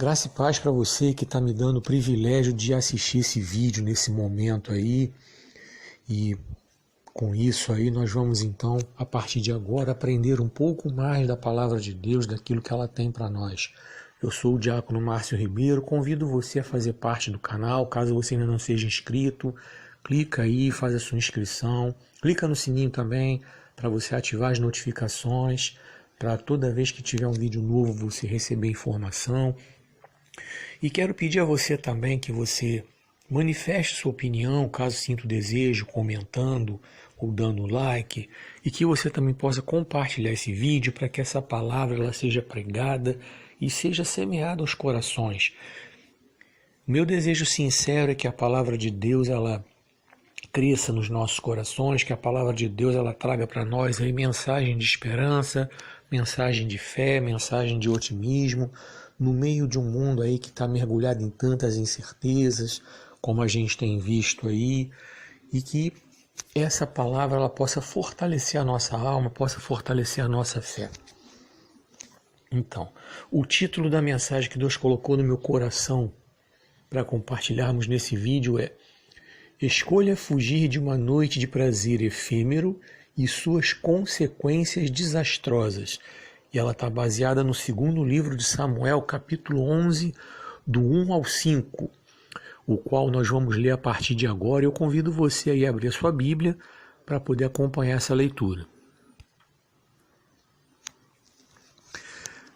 Graça e paz para você que está me dando o privilégio de assistir esse vídeo nesse momento aí. E com isso aí nós vamos então, a partir de agora, aprender um pouco mais da palavra de Deus, daquilo que ela tem para nós. Eu sou o diácono Márcio Ribeiro, convido você a fazer parte do canal, caso você ainda não seja inscrito, clica aí, faz a sua inscrição, clica no sininho também para você ativar as notificações, para toda vez que tiver um vídeo novo você receber informação. E quero pedir a você também que você manifeste sua opinião, caso sinta o desejo, comentando ou dando like, e que você também possa compartilhar esse vídeo para que essa palavra ela seja pregada e seja semeada aos corações. Meu desejo sincero é que a palavra de Deus ela cresça nos nossos corações, que a palavra de Deus ela traga para nós aí mensagem de esperança, mensagem de fé, mensagem de otimismo, no meio de um mundo aí que está mergulhado em tantas incertezas, como a gente tem visto aí, e que essa palavra ela possa fortalecer a nossa alma, possa fortalecer a nossa fé. Então, o título da mensagem que Deus colocou no meu coração para compartilharmos nesse vídeo é: Escolha fugir de uma noite de prazer efêmero e suas consequências desastrosas. E ela está baseada no segundo livro de Samuel, capítulo 11, do 1 ao 5, o qual nós vamos ler a partir de agora. Eu convido você a abrir a sua Bíblia para poder acompanhar essa leitura.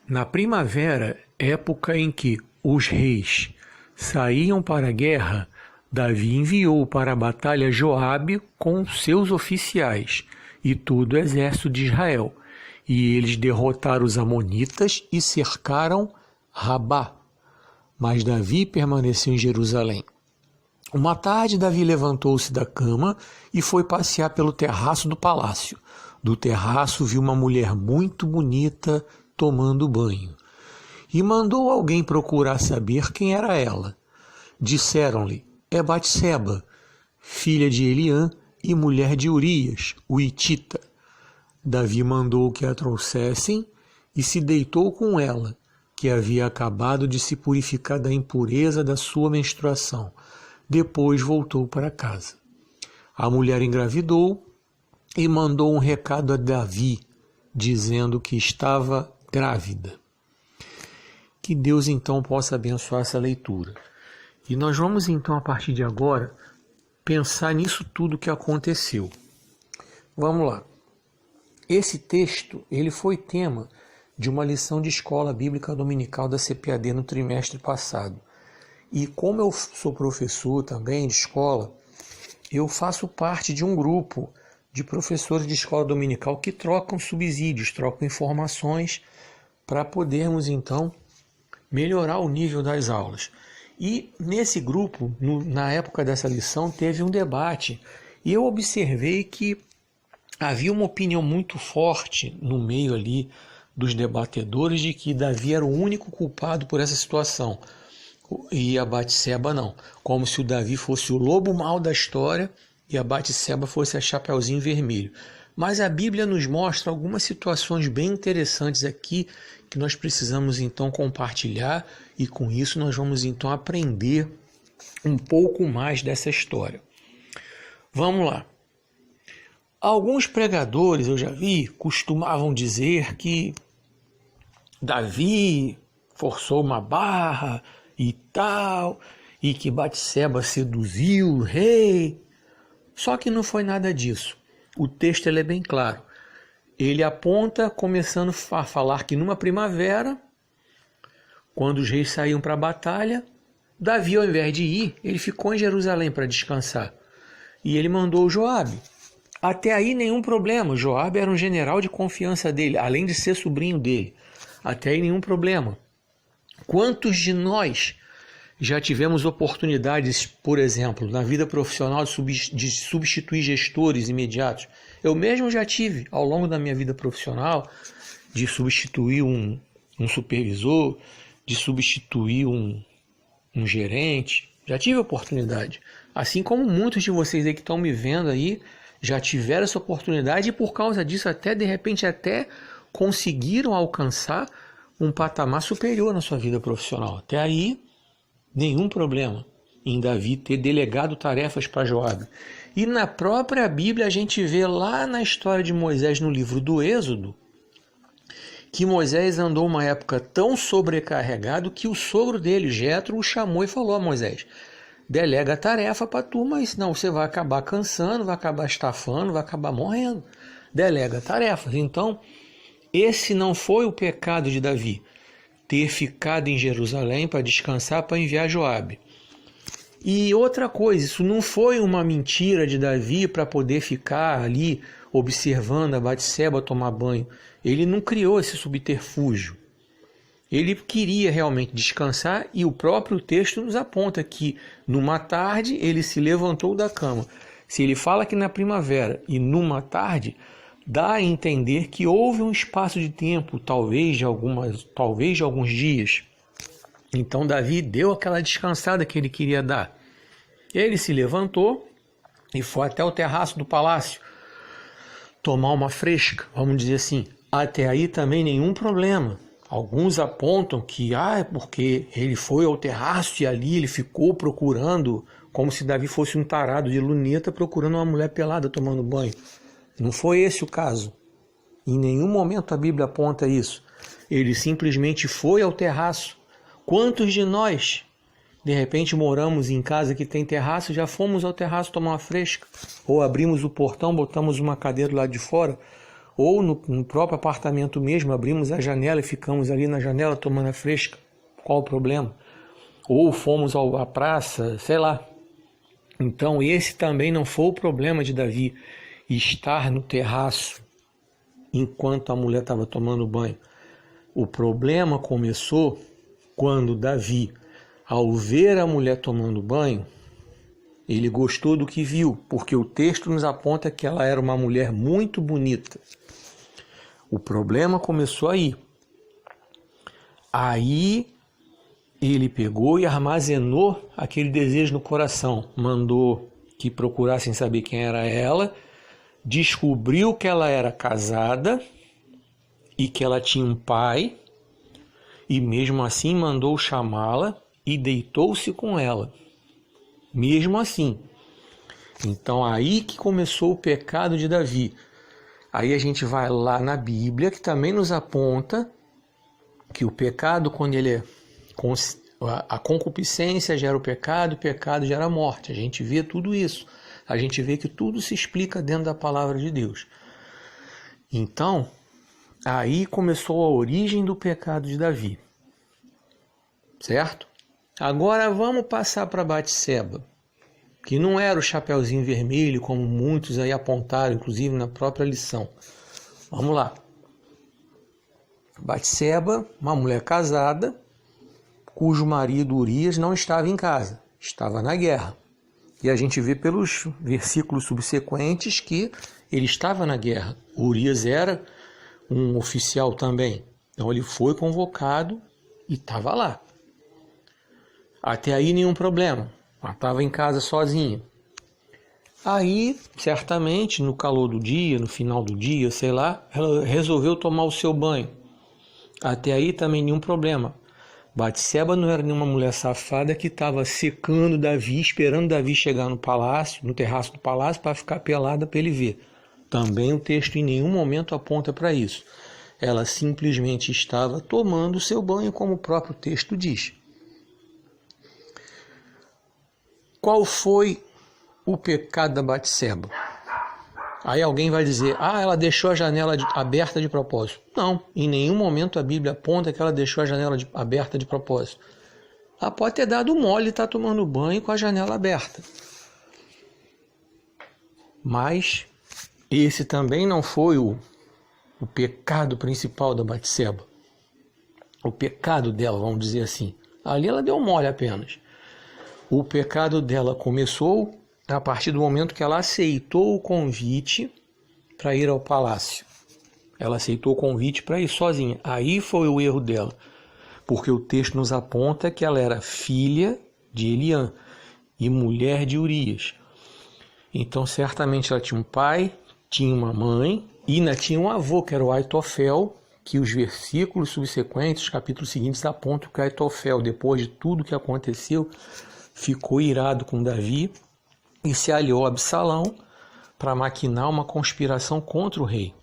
Na primavera, época em que os reis saíam para a guerra, Davi enviou para a batalha Joabe com seus oficiais e todo o exército de Israel, e eles derrotaram os amonitas e cercaram Rabá. Mas Davi permaneceu em Jerusalém. Uma tarde, Davi levantou-se da cama e foi passear pelo terraço do palácio. Do terraço viu uma mulher muito bonita tomando banho e mandou alguém procurar saber quem era ela. Disseram-lhe: é Batseba, filha de Eliã e mulher de Urias, o hitita. Davi mandou que a trouxessem e se deitou com ela, que havia acabado de se purificar da impureza da sua menstruação. Depois voltou para casa. A mulher engravidou e mandou um recado a Davi, dizendo que estava grávida. Que Deus então possa abençoar essa leitura. E nós vamos então, a partir de agora, pensar nisso tudo que aconteceu. Vamos lá. Esse texto ele foi tema de uma lição de escola bíblica dominical da CPAD no trimestre passado. E como eu sou professor também de escola, eu faço parte de um grupo de professores de escola dominical que trocam subsídios, trocam informações para podermos então melhorar o nível das aulas. E nesse grupo, na época dessa lição, teve um debate e eu observei que havia uma opinião muito forte no meio ali dos debatedores de que Davi era o único culpado por essa situação e a Batseba não, como se o Davi fosse o lobo mau da história e a Batseba fosse a Chapeuzinho Vermelho. Mas a Bíblia nos mostra algumas situações bem interessantes aqui que nós precisamos então compartilhar e com isso nós vamos então aprender um pouco mais dessa história. Vamos lá. Alguns pregadores, eu já vi, costumavam dizer que Davi forçou uma barra e tal, e que Batseba seduziu o rei. Só que não foi nada disso. O texto ele é bem claro. Ele aponta, começando a falar que numa primavera, quando os reis saíam para a batalha, Davi, ao invés de ir, ele ficou em Jerusalém para descansar. E ele mandou Joabe. Até aí nenhum problema. Joabe era um general de confiança dele, além de ser sobrinho dele. Até aí nenhum problema. Quantos de nós já tivemos oportunidades, por exemplo, na vida profissional de substituir gestores imediatos? Eu mesmo já tive, ao longo da minha vida profissional, de substituir um supervisor, de substituir um gerente. Já tive oportunidade. Assim como muitos de vocês aí que estão me vendo aí, já tiveram essa oportunidade e por causa disso até, de repente, até conseguiram alcançar um patamar superior na sua vida profissional. Até aí, nenhum problema em Davi ter delegado tarefas para Joabe. E na própria Bíblia a gente vê lá na história de Moisés, no livro do Êxodo, que Moisés andou uma época tão sobrecarregado que o sogro dele, Jetro, o chamou e falou a Moisés: delega a tarefa para tu, mas senão você vai acabar cansando, vai acabar estafando, vai acabar morrendo. Delega tarefas. Então, esse não foi o pecado de Davi, ter ficado em Jerusalém para descansar, para enviar Joabe. E outra coisa, isso não foi uma mentira de Davi para poder ficar ali observando a Batseba tomar banho. Ele não criou esse subterfúgio. Ele queria realmente descansar e o próprio texto nos aponta que numa tarde ele se levantou da cama. Se ele fala que na primavera e numa tarde, dá a entender que houve um espaço de tempo, talvez de alguns dias. Então Davi deu aquela descansada que ele queria dar. Ele se levantou e foi até o terraço do palácio tomar uma fresca, vamos dizer assim. Até aí também nenhum problema. Alguns apontam que é porque ele foi ao terraço e ali ele ficou procurando, como se Davi fosse um tarado de luneta procurando uma mulher pelada tomando banho. Não foi esse o caso. Em nenhum momento a Bíblia aponta isso. Ele simplesmente foi ao terraço. Quantos de nós, de repente, moramos em casa que tem terraço, já fomos ao terraço tomar uma fresca? Ou abrimos o portão, botamos uma cadeira lá de fora? Ou no próprio apartamento mesmo, abrimos a janela e ficamos ali na janela tomando a fresca? Qual o problema? Ou fomos à praça, sei lá. Então esse também não foi o problema de Davi, estar no terraço enquanto a mulher estava tomando banho. O problema começou quando Davi, ao ver a mulher tomando banho, ele gostou do que viu, porque o texto nos aponta que ela era uma mulher muito bonita. O problema começou aí. Aí ele pegou e armazenou aquele desejo no coração, mandou que procurassem saber quem era ela, descobriu que ela era casada e que ela tinha um pai, e mesmo assim mandou chamá-la e deitou-se com ela. Mesmo assim. Então aí que começou o pecado de Davi. Aí a gente vai lá na Bíblia, que também nos aponta que o pecado, quando ele é... A concupiscência gera o pecado gera a morte. A gente vê tudo isso. A gente vê que tudo se explica dentro da palavra de Deus. Então, aí começou a origem do pecado de Davi. Certo? Agora vamos passar para Batseba, que não era o chapeuzinho vermelho, como muitos aí apontaram, inclusive na própria lição. Vamos lá. Batseba, uma mulher casada, cujo marido Urias não estava em casa, estava na guerra. E a gente vê pelos versículos subsequentes que ele estava na guerra. Urias era um oficial também. Então ele foi convocado e estava lá. Até aí nenhum problema. Ela estava em casa sozinha. Aí, certamente, no calor do dia, no final do dia, sei lá, ela resolveu tomar o seu banho. Até aí também nenhum problema. Batseba não era nenhuma mulher safada que estava secando Davi, esperando Davi chegar no palácio, no terraço do palácio, para ficar pelada para ele ver. Também o texto em nenhum momento aponta para isso. Ela simplesmente estava tomando o seu banho, como o próprio texto diz. Qual foi o pecado da Batseba? Aí alguém vai dizer, ela deixou a janela aberta de propósito. Não, em nenhum momento a Bíblia aponta que ela deixou a janela aberta de propósito. Ela pode ter dado mole e estar tomando banho com a janela aberta. Mas esse também não foi o pecado principal da Batseba. O pecado dela, vamos dizer assim. Ali ela deu mole apenas. O pecado dela começou a partir do momento que ela aceitou o convite para ir ao palácio. Ela aceitou o convite para ir sozinha. Aí foi o erro dela, porque o texto nos aponta que ela era filha de Eliã e mulher de Urias. Então, certamente ela tinha um pai, tinha uma mãe e ainda tinha um avô, que era o Aitofel, que os versículos subsequentes, os capítulos seguintes, apontam que Aitofel, depois de tudo que aconteceu, ficou irado com Davi e se aliou a Absalão para maquinar uma conspiração contra o rei.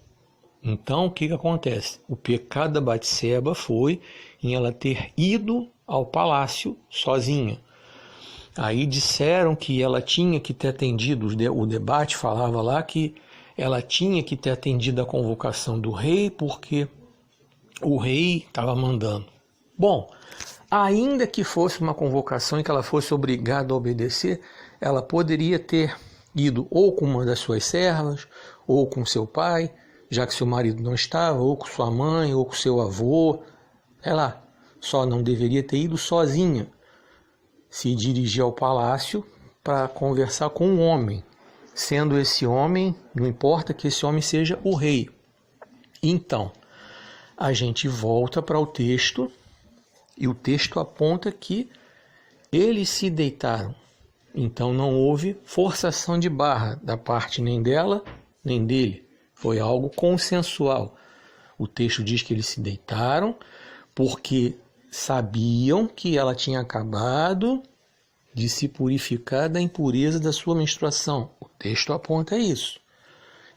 Então, o que acontece? O pecado da Batseba foi em ela ter ido ao palácio sozinha. Aí disseram que ela tinha que ter atendido, o debate falava lá que ela tinha que ter atendido a convocação do rei porque o rei estava mandando. Bom, ainda que fosse uma convocação em que ela fosse obrigada a obedecer, ela poderia ter ido ou com uma das suas servas, ou com seu pai, já que seu marido não estava, ou com sua mãe, ou com seu avô, lá. Só não deveria ter ido sozinha, se dirigir ao palácio para conversar com um homem, sendo esse homem, não importa que esse homem seja o rei. Então, a gente volta para o texto, e o texto aponta que eles se deitaram. Então não houve forçação de barra da parte nem dela, nem dele. Foi algo consensual. O texto diz que eles se deitaram porque sabiam que ela tinha acabado de se purificar da impureza da sua menstruação. O texto aponta isso.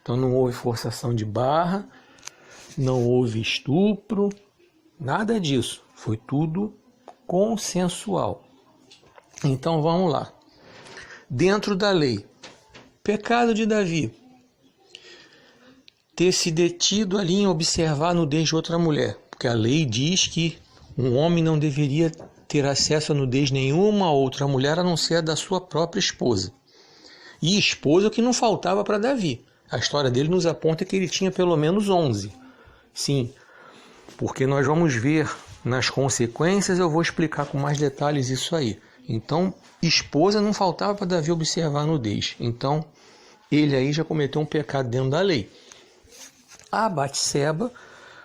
Então não houve forçação de barra, não houve estupro, nada disso. Foi tudo consensual. Então vamos lá. Dentro da lei, pecado de Davi, ter se detido ali em observar a nudez de outra mulher, porque a lei diz que um homem não deveria ter acesso a nudez nenhuma outra mulher a não ser a da sua própria esposa. E esposa é o que não faltava para Davi. A história dele nos aponta que ele tinha pelo menos 11. Sim, porque nós vamos ver nas consequências, eu vou explicar com mais detalhes isso aí. Então, esposa não faltava para Davi observar a nudez. Então, ele aí já cometeu um pecado dentro da lei. A Batseba,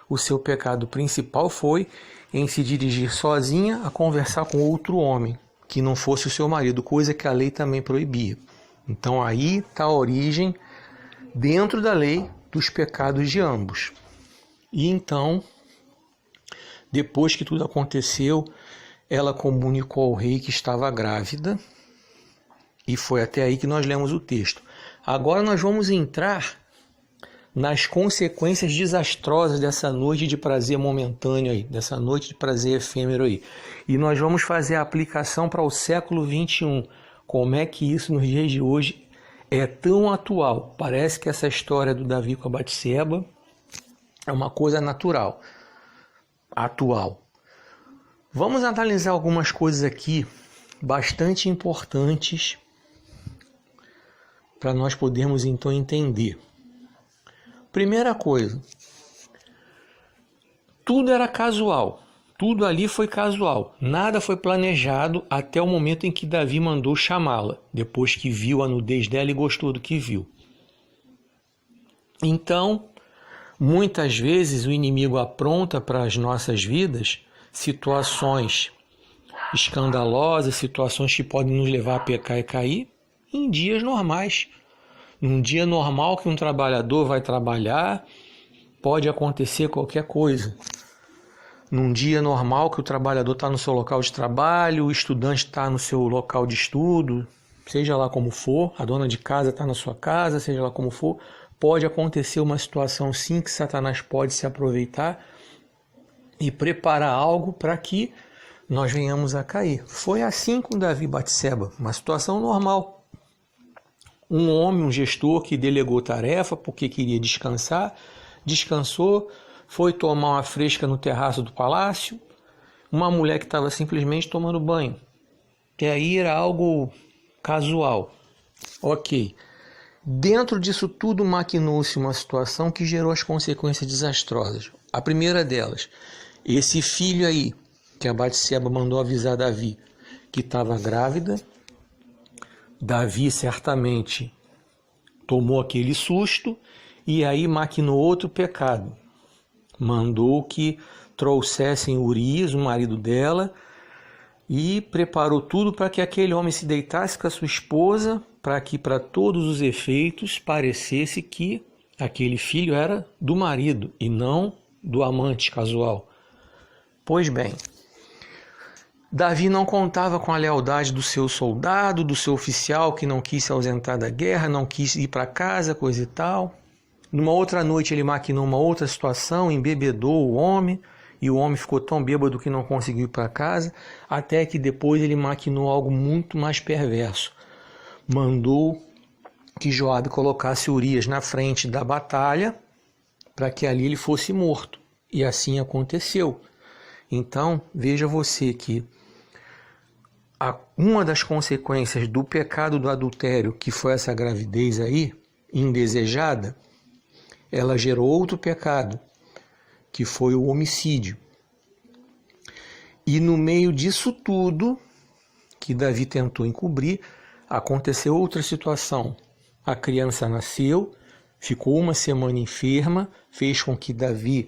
o seu pecado principal foi em se dirigir sozinha a conversar com outro homem, que não fosse o seu marido, coisa que a lei também proibia. Então, aí está a origem, dentro da lei, dos pecados de ambos. E então, depois que tudo aconteceu, ela comunicou ao rei que estava grávida, e foi até aí que nós lemos o texto. Agora nós vamos entrar nas consequências desastrosas dessa noite de prazer momentâneo aí, dessa noite de prazer efêmero aí. E nós vamos fazer a aplicação para o século XXI. Como é que isso nos dias de hoje é tão atual? Parece que essa história do Davi com a Batseba é uma coisa natural, atual. Vamos analisar algumas coisas aqui bastante importantes para nós podermos então entender. Primeira coisa, tudo era casual, tudo ali foi casual, nada foi planejado até o momento em que Davi mandou chamá-la, depois que viu a nudez dela e gostou do que viu. Então, muitas vezes o inimigo apronta para as nossas vidas situações escandalosas, situações que podem nos levar a pecar e cair em dias normais. Num dia normal que um trabalhador vai trabalhar, pode acontecer qualquer coisa. Num dia normal que o trabalhador está no seu local de trabalho, o estudante está no seu local de estudo, seja lá como for, a dona de casa está na sua casa, seja lá como for, pode acontecer uma situação sim que Satanás pode se aproveitar e preparar algo para que nós venhamos a cair. Foi assim com Davi e Batseba, uma situação normal. Um homem, um gestor que delegou tarefa porque queria descansar, descansou, foi tomar uma fresca no terraço do palácio, uma mulher que estava simplesmente tomando banho. E aí era algo casual. Ok. Dentro disso tudo maquinou-se uma situação que gerou as consequências desastrosas. A primeira delas, esse filho aí, que a Batseba mandou avisar Davi, que estava grávida. Davi certamente tomou aquele susto e aí maquinou outro pecado. Mandou que trouxessem Urias, o marido dela, e preparou tudo para que aquele homem se deitasse com a sua esposa, para que, para todos os efeitos, parecesse que aquele filho era do marido e não do amante casual. Pois bem, Davi não contava com a lealdade do seu soldado, do seu oficial que não quis se ausentar da guerra, não quis ir para casa, coisa e tal. Numa outra noite ele maquinou uma outra situação, embebedou o homem, e o homem ficou tão bêbado que não conseguiu ir para casa, até que depois ele maquinou algo muito mais perverso. Mandou que Joabe colocasse Urias na frente da batalha para que ali ele fosse morto. E assim aconteceu. Então, veja você que uma das consequências do pecado do adultério, que foi essa gravidez aí, indesejada, ela gerou outro pecado, que foi o homicídio. E no meio disso tudo, que Davi tentou encobrir, aconteceu outra situação. A criança nasceu, ficou uma semana enferma, fez com que Davi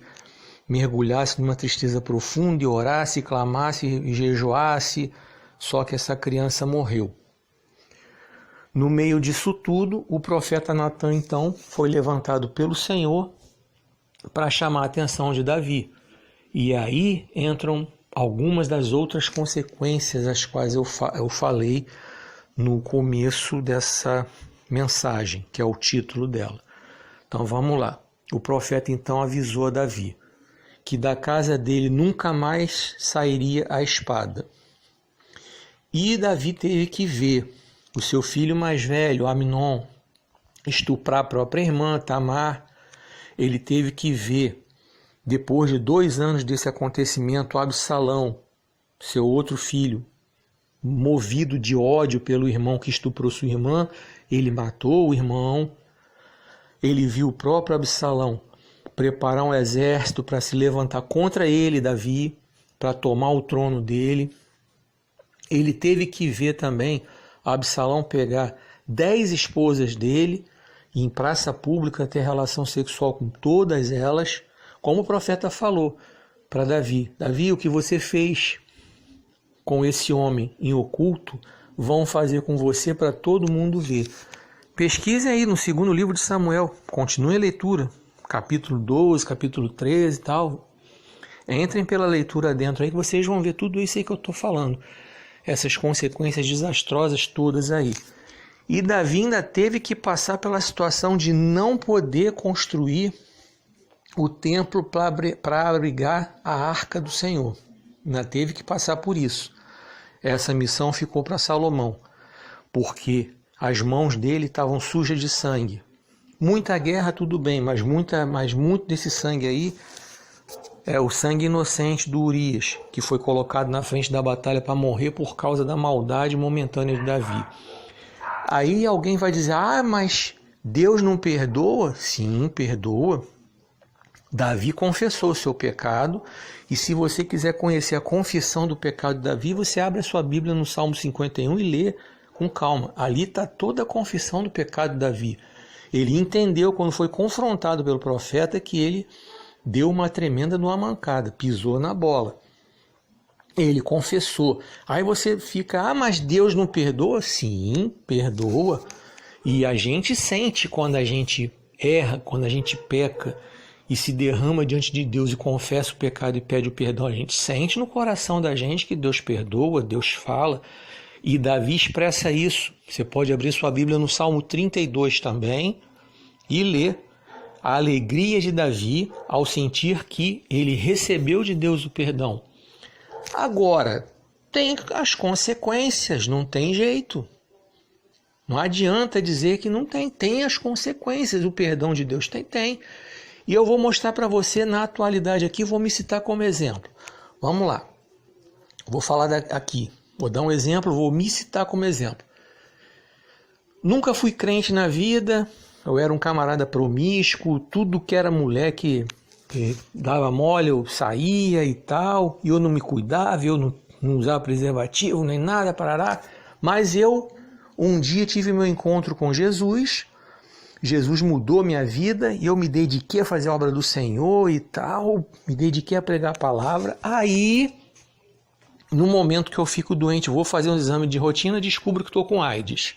mergulhasse numa tristeza profunda e orasse, clamasse e jejuasse, só que essa criança morreu. No meio disso tudo, o profeta Natan, então, foi levantado pelo Senhor para chamar a atenção de Davi. E aí entram algumas das outras consequências, as quais eu falei no começo dessa mensagem, que é o título dela. Então vamos lá. O profeta então avisou a Davi que da casa dele nunca mais sairia a espada. E Davi teve que ver o seu filho mais velho, Amnon, estuprar a própria irmã, Tamar. Ele teve que ver, depois de 2 anos desse acontecimento, Absalão, seu outro filho, movido de ódio pelo irmão que estuprou sua irmã, ele matou o irmão. Ele viu o próprio Absalão preparar um exército para se levantar contra ele, Davi, para tomar o trono dele. Ele teve que ver também Absalão pegar 10 esposas dele e em praça pública ter relação sexual com todas elas, como o profeta falou para Davi: Davi, o que você fez com esse homem em oculto, vão fazer com você para todo mundo ver. Pesquise aí no 2º livro de Samuel, continue a leitura, capítulo 12, capítulo 13 e tal. Entrem pela leitura dentro aí que vocês vão ver tudo isso aí que eu estou falando. Essas consequências desastrosas todas aí. E Davi ainda teve que passar pela situação de não poder construir o templo para abrigar a arca do Senhor. Ainda teve que passar por isso. Essa missão ficou para Salomão, porque as mãos dele estavam sujas de sangue. Muita guerra, tudo bem, mas muito desse sangue aí é o sangue inocente do Urias, que foi colocado na frente da batalha para morrer por causa da maldade momentânea de Davi. Aí alguém vai dizer: mas Deus não perdoa? Sim, perdoa. Davi confessou o seu pecado, e se você quiser conhecer a confissão do pecado de Davi, você abre a sua Bíblia no Salmo 51 e lê com calma. Ali está toda a confissão do pecado de Davi. Ele entendeu, quando foi confrontado pelo profeta, que ele deu uma tremenda numa mancada, pisou na bola. Ele confessou. Aí você fica: mas Deus não perdoa? Sim, perdoa. E a gente sente quando a gente erra, quando a gente peca e se derrama diante de Deus e confessa o pecado e pede o perdão. A gente sente no coração da gente que Deus perdoa, Deus fala. E Davi expressa isso. Você pode abrir sua Bíblia no Salmo 32 também e ler a alegria de Davi ao sentir que ele recebeu de Deus o perdão. Agora, tem as consequências, não tem jeito. Não adianta dizer que não tem. Tem as consequências, o perdão de Deus tem. E eu vou mostrar para você na atualidade aqui, vou me citar como exemplo. Vamos lá. Vou falar aqui. Vou dar um exemplo, vou me citar como exemplo. Nunca fui crente na vida, eu era um camarada promíscuo, tudo que era mulher que dava mole, eu saía e tal, e eu não me cuidava, eu não usava preservativo, nem nada, parará. Mas eu, um dia, tive meu encontro com Jesus. Jesus mudou minha vida e eu me dediquei a fazer a obra do Senhor e tal, me dediquei a pregar a palavra. Aí, no momento que eu fico doente, vou fazer um exame de rotina, descubro que estou com AIDS.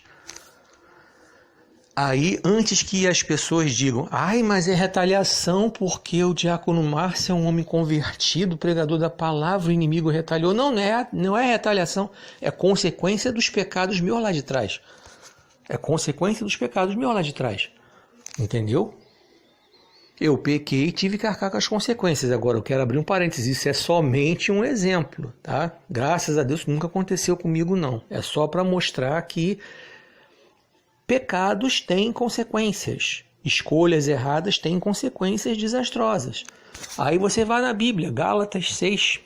Aí, antes que as pessoas digam, ai, mas é retaliação porque o diácono Márcio é um homem convertido, pregador da palavra, o inimigo retaliou. Não é retaliação, é consequência dos pecados meus lá de trás. É consequência dos pecados meus lá de trás. Entendeu? Eu pequei e tive que arcar com as consequências. Agora, eu quero abrir um parênteses, isso é somente um exemplo, tá? Graças a Deus nunca aconteceu comigo, não. É só para mostrar que pecados têm consequências. Escolhas erradas têm consequências desastrosas. Aí você vai na Bíblia, Gálatas 6,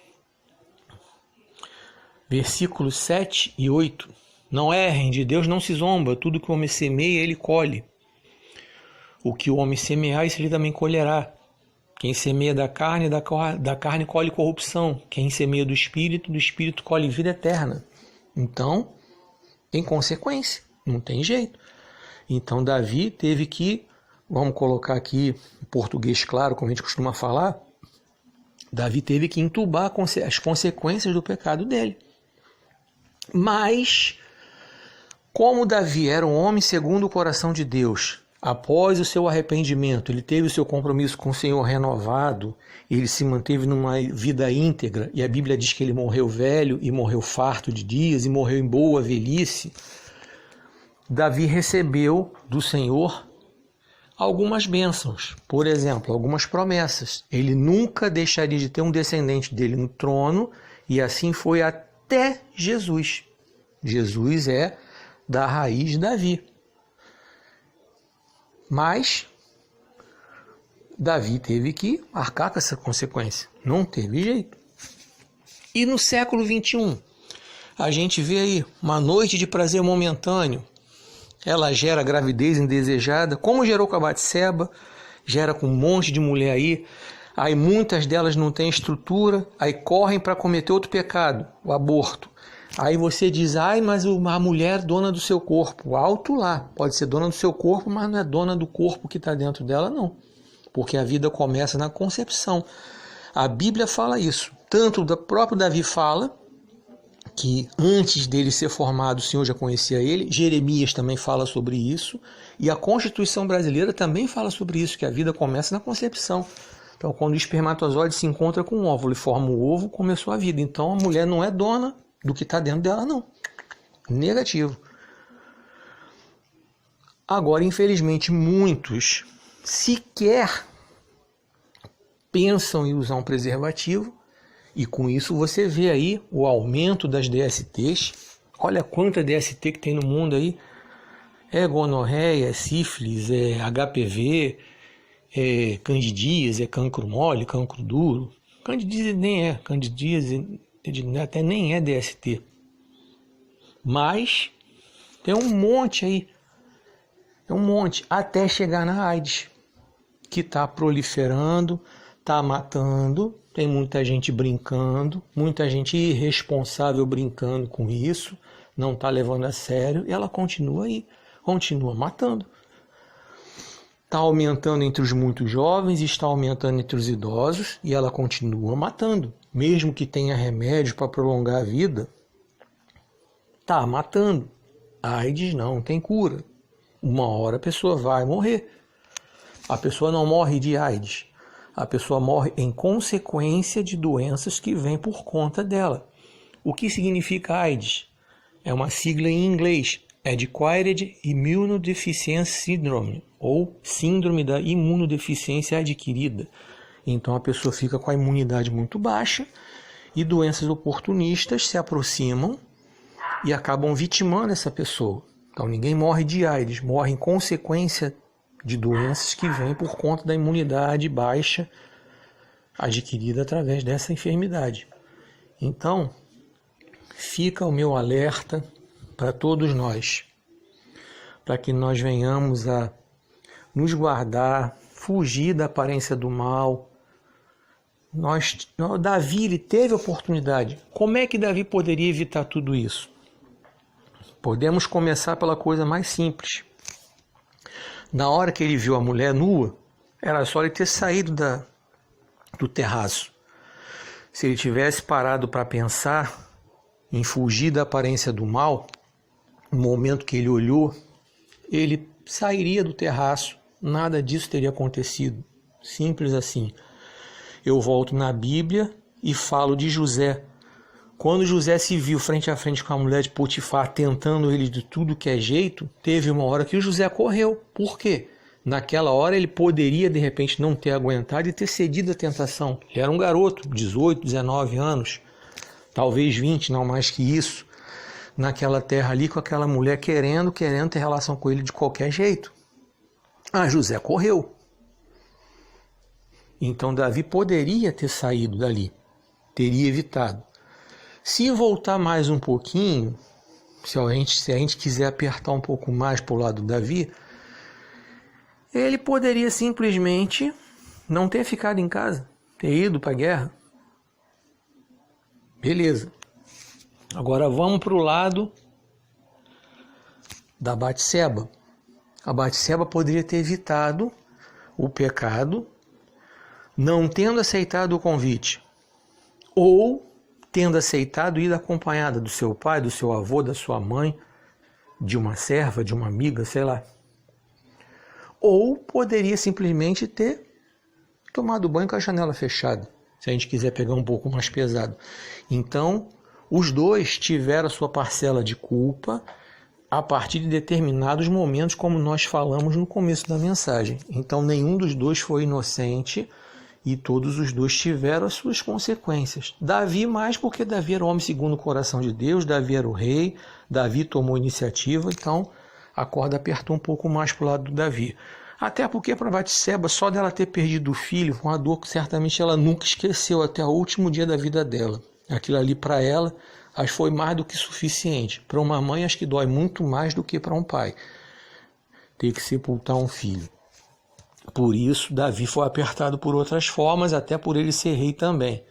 versículos 7 e 8. Não errem, de Deus não se zomba, tudo que o homem semeia, ele colhe. O que o homem semear, isso ele também colherá. Quem semeia da carne colhe corrupção. Quem semeia do Espírito colhe vida eterna. Então, tem consequência, não tem jeito. Então Davi teve que, vamos colocar aqui em português claro, como a gente costuma falar, Davi teve que entubar as consequências do pecado dele. Mas, como Davi era um homem segundo o coração de Deus, após o seu arrependimento, ele teve o seu compromisso com o Senhor renovado, ele se manteve numa vida íntegra, e a Bíblia diz que ele morreu velho e morreu farto de dias e morreu em boa velhice. Davi recebeu do Senhor algumas bênçãos, por exemplo, algumas promessas. Ele nunca deixaria de ter um descendente dele no trono, e assim foi até Jesus. Jesus é da raiz de Davi. Mas Davi teve que arcar com essa consequência. Não teve jeito. E no século 21, a gente vê aí uma noite de prazer momentâneo. Ela gera gravidez indesejada, como gerou com a Batseba, gera com um monte de mulher aí muitas delas não têm estrutura, aí correm para cometer outro pecado, o aborto. Aí você diz, mas a mulher é dona do seu corpo. Alto lá, pode ser dona do seu corpo, mas não é dona do corpo que está dentro dela, não. Porque a vida começa na concepção. A Bíblia fala isso. Tanto o próprio Davi fala, que antes dele ser formado o Senhor já conhecia ele. Jeremias também fala sobre isso. E a Constituição brasileira também fala sobre isso, que a vida começa na concepção. Então, quando o espermatozoide se encontra com o óvulo e forma o ovo, começou a vida. Então, a mulher não é dona do que está dentro dela, não. Negativo. Agora, infelizmente, muitos sequer pensam em usar um preservativo, e com isso você vê aí o aumento das DSTs. Olha quanta DST que tem no mundo aí. É gonorreia, é sífilis, é HPV, é candidíase, é cancro mole, cancro duro. Candidíase nem é, candidíase até nem é DST. Mas tem um monte aí. É um monte, até chegar na AIDS, que está proliferando, está matando. Tem muita gente brincando, muita gente irresponsável brincando com isso, não está levando a sério, e ela continua aí, continua matando. Está aumentando entre os muito jovens, está aumentando entre os idosos, e ela continua matando. Mesmo que tenha remédio para prolongar a vida, está matando. A AIDS não tem cura. Uma hora a pessoa vai morrer. A pessoa não morre de AIDS. A pessoa morre em consequência de doenças que vêm por conta dela. O que significa AIDS? É uma sigla em inglês. Acquired Immunodeficiency Syndrome, ou Síndrome da Imunodeficiência Adquirida. Então a pessoa fica com a imunidade muito baixa e doenças oportunistas se aproximam e acabam vitimando essa pessoa. Então ninguém morre de AIDS, morre em consequência de doenças que vêm por conta da imunidade baixa adquirida através dessa enfermidade. Então, fica o meu alerta para todos nós, para que nós venhamos a nos guardar, fugir da aparência do mal. Davi, ele teve oportunidade. Como é que Davi poderia evitar tudo isso? Podemos começar pela coisa mais simples. Na hora que ele viu a mulher nua, era só ele ter saído do terraço. Se ele tivesse parado para pensar em fugir da aparência do mal, no momento que ele olhou ele sairia do terraço, nada disso teria acontecido. Simples assim. Eu volto na Bíblia e falo de José. Quando José se viu frente a frente com a mulher de Potifar, tentando ele de tudo que é jeito, teve uma hora que o José correu. Por quê? Naquela hora ele poderia, de repente, não ter aguentado e ter cedido à tentação. Ele era um garoto, 18, 19 anos, talvez 20, não mais que isso, naquela terra ali com aquela mulher querendo ter relação com ele de qualquer jeito. José correu. Então Davi poderia ter saído dali, teria evitado. Se voltar mais um pouquinho, se a gente quiser apertar um pouco mais para o lado do Davi, ele poderia simplesmente não ter ficado em casa, ter ido para a guerra. Beleza. Agora vamos para o lado da Batseba. A Batseba poderia ter evitado o pecado, não tendo aceitado o convite, ou tendo aceitado ir acompanhada do seu pai, do seu avô, da sua mãe, de uma serva, de uma amiga, sei lá. Ou poderia simplesmente ter tomado banho com a janela fechada, se a gente quiser pegar um pouco mais pesado. Então, os dois tiveram a sua parcela de culpa a partir de determinados momentos, como nós falamos no começo da mensagem. Então, nenhum dos dois foi inocente e todos os dois tiveram as suas consequências. Davi mais porque Davi era o homem segundo o coração de Deus, Davi era o rei, Davi tomou iniciativa, então a corda apertou um pouco mais para o lado do Davi. Até porque para Batseba, só dela ter perdido o filho, uma dor que certamente ela nunca esqueceu até o último dia da vida dela. Aquilo ali para ela, acho que foi mais do que suficiente. Para uma mãe, acho que dói muito mais do que para um pai ter que sepultar um filho. Por isso, Davi foi apertado por outras formas, até por ele ser rei também.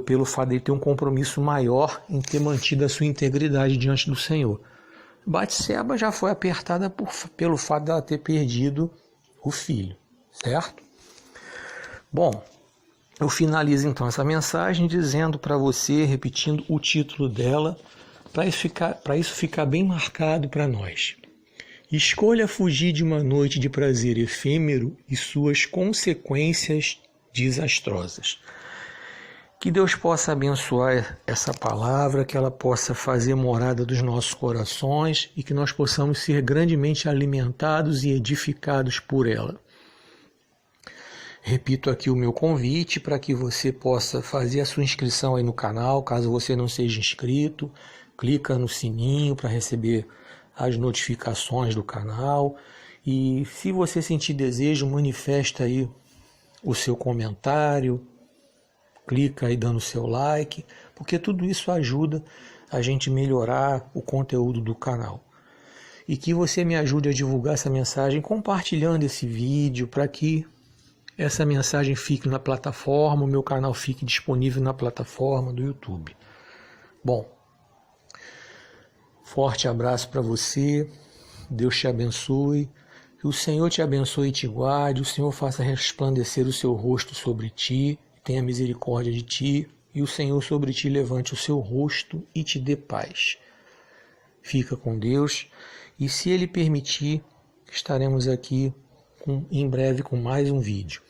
Pelo fato de ele ter um compromisso maior em ter mantido a sua integridade diante do Senhor. Batseba já foi apertada pelo fato de ela ter perdido o filho, certo? Bom, eu finalizo então essa mensagem dizendo para você, repetindo o título dela, para isso ficar bem marcado para nós. Escolha fugir de uma noite de prazer efêmero e suas consequências desastrosas. Que Deus possa abençoar essa palavra, que ela possa fazer morada dos nossos corações e que nós possamos ser grandemente alimentados e edificados por ela. Repito aqui o meu convite para que você possa fazer a sua inscrição aí no canal, caso você não seja inscrito, clica no sininho para receber as notificações do canal e se você sentir desejo, manifesta aí o seu comentário, clica aí dando seu like, porque tudo isso ajuda a gente melhorar o conteúdo do canal. E que você me ajude a divulgar essa mensagem compartilhando esse vídeo para que essa mensagem fique na plataforma, o meu canal fique disponível na plataforma do YouTube. Bom, forte abraço para você, Deus te abençoe, que o Senhor te abençoe e te guarde, o Senhor faça resplandecer o seu rosto sobre ti, tenha misericórdia de ti, e o Senhor sobre ti levante o seu rosto e te dê paz. Fica com Deus, e se Ele permitir, estaremos aqui em breve com mais um vídeo.